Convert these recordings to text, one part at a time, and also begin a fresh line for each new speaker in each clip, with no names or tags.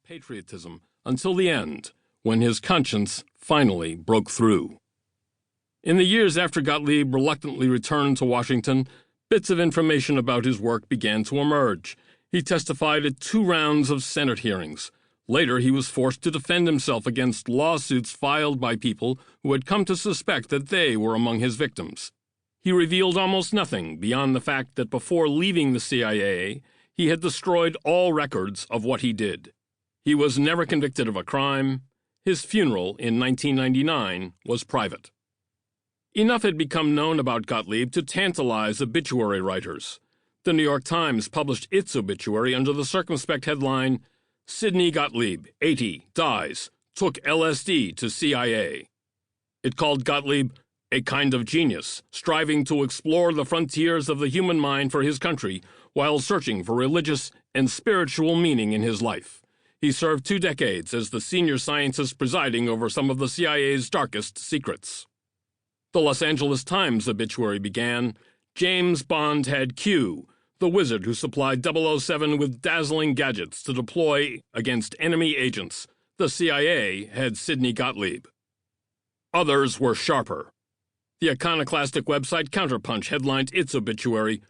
patriotism until the end, when his conscience finally broke through. In the years after Gottlieb reluctantly returned to Washington, bits of information about his work began to emerge. He testified at 2 rounds of Senate hearings. Later, he was forced to defend himself against lawsuits filed by people who had come to suspect that they were among his victims. He revealed almost nothing beyond the fact that before leaving the CIA, he had destroyed all records of what he did. He was never convicted of a crime. His funeral in 1999 was private. Enough had become known about Gottlieb to tantalize obituary writers. The New York Times published its obituary under the circumspect headline, "Sidney Gottlieb, 80, dies, took LSD to CIA." It called Gottlieb a kind of genius, striving to explore the frontiers of the human mind for his country while searching for religious and spiritual meaning in his life. He served 2 decades as the senior scientist presiding over some of the CIA's darkest secrets. The Los Angeles Times obituary began, "James Bond had Q, the wizard who supplied 007 with dazzling gadgets to deploy against enemy agents. The CIA had Sidney Gottlieb." Others were sharper. The iconoclastic website Counterpunch headlined its obituary,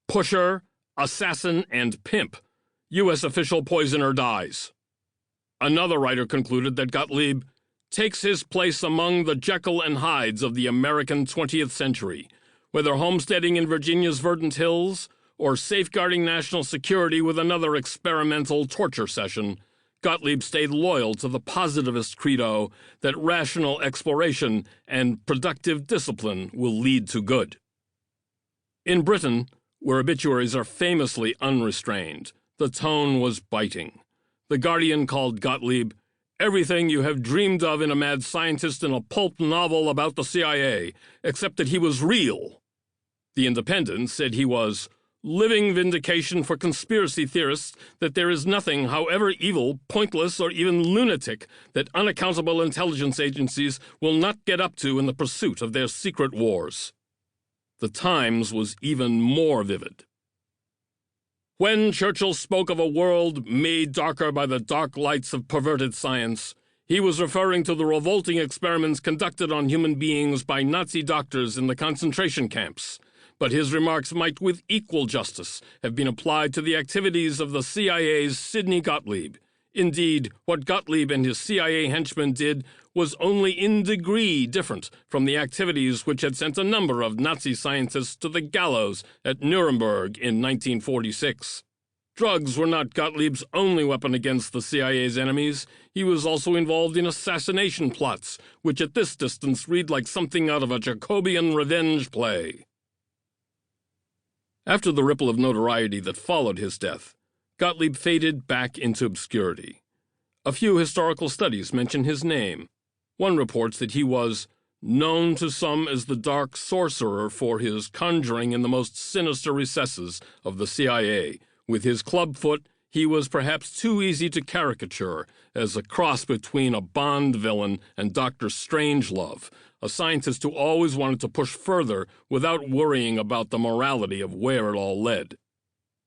"Pusher, Assassin, and Pimp. U.S. official poisoner dies." Another writer concluded that Gottlieb takes his place among the Jekyll and Hydes of the American 20th century, whether homesteading in Virginia's verdant hills or safeguarding national security with another experimental torture session. Gottlieb stayed loyal to the positivist credo that rational exploration and productive discipline will lead to good. In Britain, where obituaries are famously unrestrained, the tone was biting. The Guardian called Gottlieb everything you have dreamed of in a mad scientist in a pulp novel about the CIA, except that he was real. The Independent said he was living vindication for conspiracy theorists that there is nothing, however evil, pointless, or even lunatic, that unaccountable intelligence agencies will not get up to in the pursuit of their secret wars. The Times was even more vivid. When Churchill spoke of a world made darker by the dark lights of perverted science, he was referring to the revolting experiments conducted on human beings by Nazi doctors in the concentration camps. But his remarks might with equal justice have been applied to the activities of the CIA's Sidney Gottlieb. Indeed, what Gottlieb and his CIA henchmen did was only in degree different from the activities which had sent a number of Nazi scientists to the gallows at Nuremberg in 1946. Drugs were not Gottlieb's only weapon against the CIA's enemies. He was also involved in assassination plots, which at this distance read like something out of a Jacobean revenge play. After the ripple of notoriety that followed his death, Gottlieb faded back into obscurity. A few historical studies mention his name. One reports that he was known to some as the dark sorcerer for his conjuring in the most sinister recesses of the CIA. With his clubfoot, he was perhaps too easy to caricature as a cross between a Bond villain and Dr. Strangelove, a scientist who always wanted to push further without worrying about the morality of where it all led.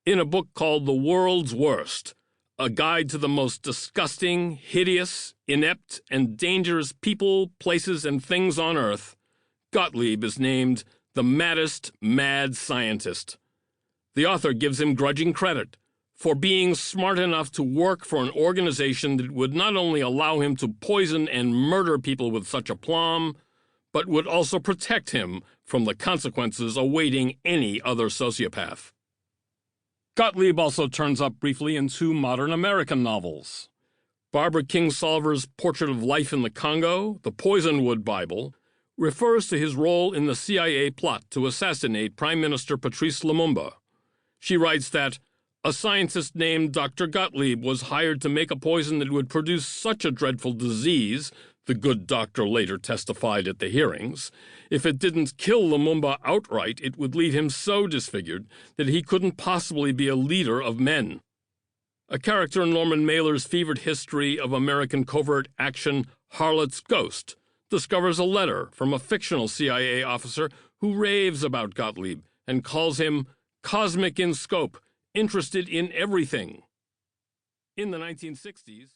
In a book called The World's Worst, a guide to the most disgusting, hideous, inept, and dangerous people, places, and things on Earth, Gottlieb is named the maddest mad scientist. The author gives him grudging credit for being smart enough to work for an organization that would not only allow him to poison and murder people with such aplomb, but would also protect him from the consequences awaiting any other sociopath. Gottlieb also turns up briefly in 2 modern American novels. Barbara Kingsolver's Portrait of Life in the Congo, The Poisonwood Bible, refers to his role in the CIA plot to assassinate Prime Minister Patrice Lumumba. She writes that a scientist named Dr. Gottlieb was hired to make a poison that would produce such a dreadful disease, the good doctor later testified at the hearings. If it didn't kill Lumumba outright, it would leave him so disfigured that he couldn't possibly be a leader of men. A character in Norman Mailer's fevered history of American covert action, Harlot's Ghost, discovers a letter from a fictional CIA officer who raves about Gottlieb and calls him cosmic in scope, interested in everything. In the 1960s,